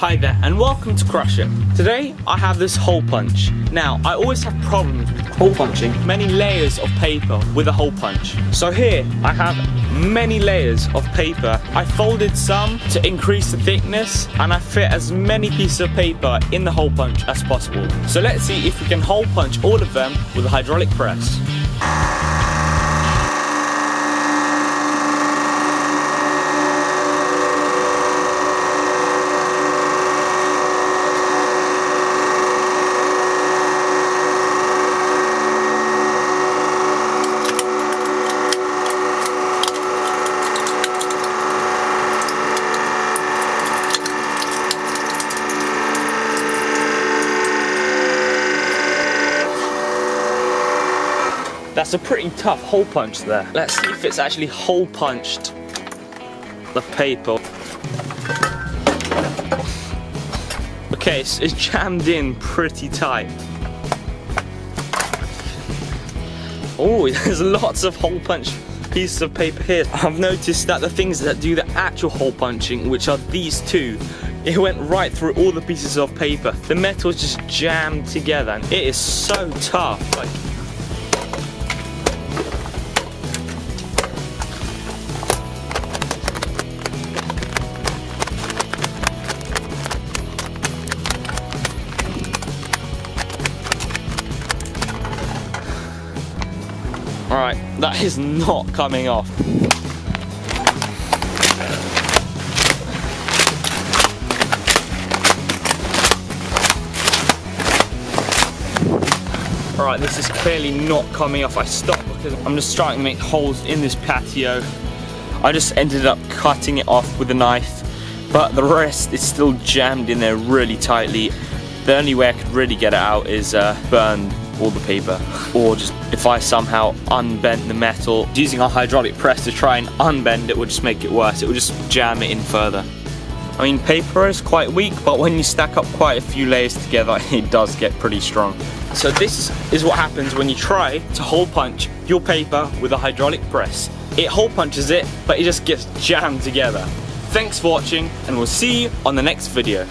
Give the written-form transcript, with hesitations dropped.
Hi there and welcome to Crushit. Today I have this hole punch. Now I always have problems with hole punching many layers of paper with a hole punch. So here I have many layers of paper. I folded some to increase the thickness and I fit as many pieces of paper in the hole punch as possible. So let's see if we can hole punch all of them with a hydraulic press. That's a pretty tough hole punch there. Let's see if it's actually hole punched the paper. Okay, it's jammed in pretty tight. Oh, there's lots of hole punch pieces of paper here. I've noticed that the things that do the actual hole punching, which are these two, it went right through all the pieces of paper. The metal is just jammed together and it is so tough. Alright, that is not coming off. Alright, this is clearly not coming off. I stopped because I'm just trying to make holes in this patio. I just ended up cutting it off with a knife, but the rest is still jammed in there really tightly. The only way I could really get it out is burn all the paper, or just if I somehow unbent the metal using a hydraulic press to try and unbend it would just make it worse. It would just jam it in further. I mean, paper is quite weak, but when you stack up quite a few layers together it does get pretty strong. So this is what happens when you try to hole punch your paper with a hydraulic press. It hole punches it, but it just gets jammed together. Thanks for watching and we'll see you on the next video.